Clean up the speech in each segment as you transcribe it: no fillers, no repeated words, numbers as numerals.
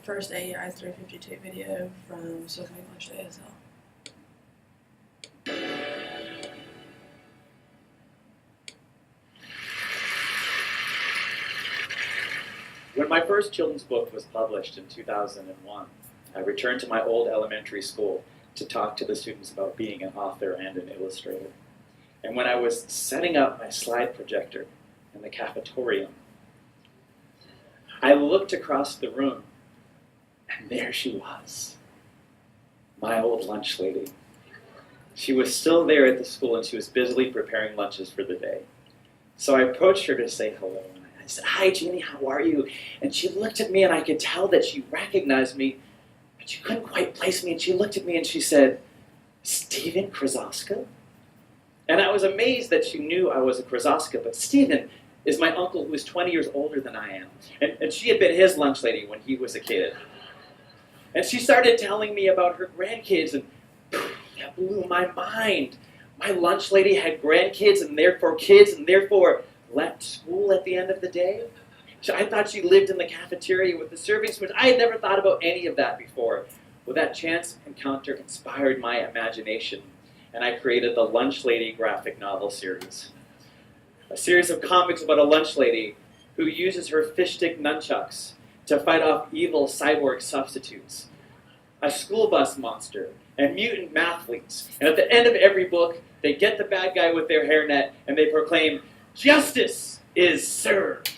first AEI 352 video from Soaking Lunch to ASL. When my first children's book was published in 2001, I returned to my old elementary school to talk to the students about being an author and an illustrator. And when I was setting up my slide projector in the cafetorium, I looked across the room, and there she was, my old lunch lady. She was still there at the school, and she was busily preparing lunches for the day. So I approached her to say hello, and I said, "Hi, Jeannie, how are you?" And she looked at me, and I could tell that she recognized me, but she couldn't quite place me, and she looked at me, and she said, "Stephen Krasoska?" And I was amazed that she knew I was a Krasoska, but Stephen is my uncle who is 20 years older than I am. And she had been his lunch lady when he was a kid. And she started telling me about her grandkids, and that blew my mind. My lunch lady had grandkids and therefore left school at the end of the day. So I thought she lived in the cafeteria with the serving spoons. I had never thought about any of that before. Well, that chance encounter inspired my imagination, and I created the Lunch Lady graphic novel series. A series of comics about a lunch lady who uses her fish stick nunchucks to fight off evil cyborg substitutes, a school bus monster, and mutant mathletes. And at the end of every book, they get the bad guy with their hairnet and they proclaim, "Justice is served."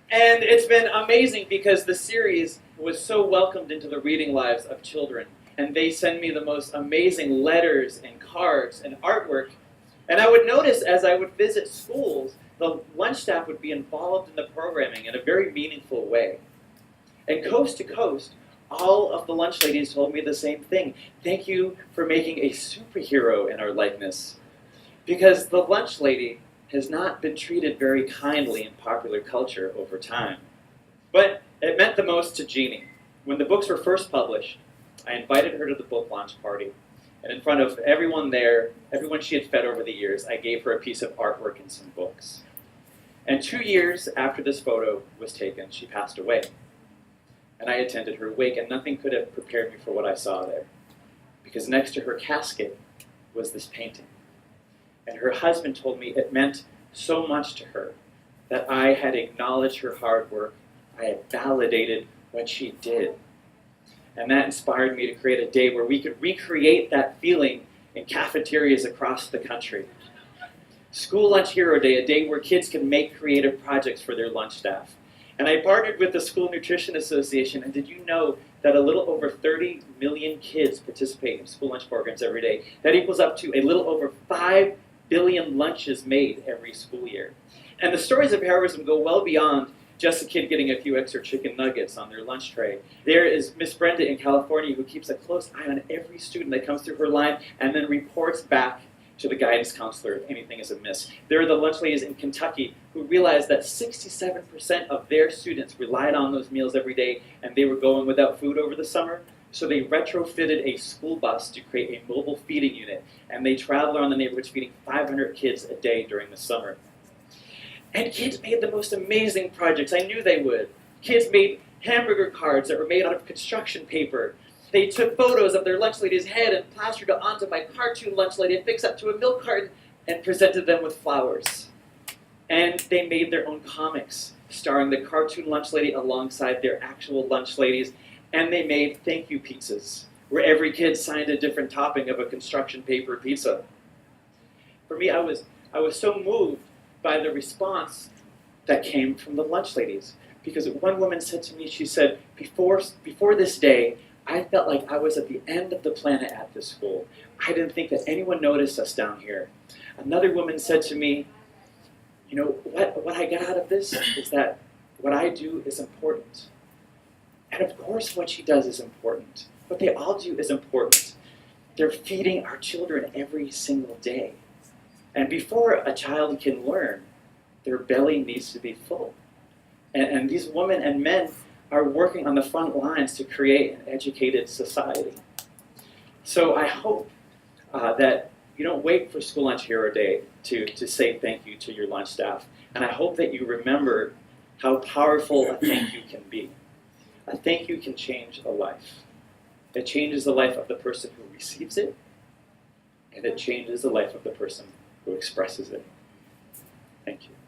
And it's been amazing because the series was so welcomed into the reading lives of children. And they send me the most amazing letters and cards and artwork. And I would notice as I would visit schools, the lunch staff would be involved in the programming in a very meaningful way. And coast to coast, all of the lunch ladies told me the same thing. "Thank you for making a superhero in our likeness." Because the lunch lady has not been treated very kindly in popular culture over time. But it meant the most to Jeannie. When the books were first published, I invited her to the book launch party. And in front of everyone there, everyone she had fed over the years, I gave her a piece of artwork and some books. And 2 years after this photo was taken, she passed away. And I attended her wake, and nothing could have prepared me for what I saw there. Because next to her casket was this painting. And her husband told me it meant so much to her that I had acknowledged her hard work. I had validated what she did. And that inspired me to create a day where we could recreate that feeling in cafeterias across the country. School Lunch Hero Day, a day where kids can make creative projects for their lunch staff. And I partnered with the School Nutrition Association, and did you know that a little over 30 million kids participate in school lunch programs every day? That equals up to a little over 5 billion lunches made every school year. And the stories of heroism go well beyond just a kid getting a few extra chicken nuggets on their lunch tray. There is Miss Brenda in California who keeps a close eye on every student that comes through her line and then reports back to the guidance counselor if anything is amiss. There are the lunch ladies in Kentucky who realized that 67% of their students relied on those meals every day and they were going without food over the summer. So they retrofitted a school bus to create a mobile feeding unit, and they travel around the neighborhoods feeding 500 kids a day during the summer. And kids made the most amazing projects. I knew they would. Kids made hamburger cards that were made out of construction paper. They took photos of their lunch lady's head and plastered it onto my cartoon lunch lady and fixed up to a milk carton and presented them with flowers. And they made their own comics starring the cartoon lunch lady alongside their actual lunch ladies. And they made thank you pizzas where every kid signed a different topping of a construction paper pizza. For me, I was so moved by the response that came from the lunch ladies. Because one woman said to me, she said, before this day, I felt like I was at the end of the planet at this school. I didn't think that anyone noticed us down here. Another woman said to me, you know, what I got out of this is that what I do is important. And of course what she does is important. What they all do is important. They're feeding our children every single day. And before a child can learn, their belly needs to be full. And these women and men are working on the front lines to create an educated society. So I hope that you don't wait for School Lunch Hero Day to say thank you to your lunch staff. And I hope that you remember how powerful a thank you can be. A thank you can change a life. It changes the life of the person who receives it, and it changes the life of the person who expresses it. Thank you.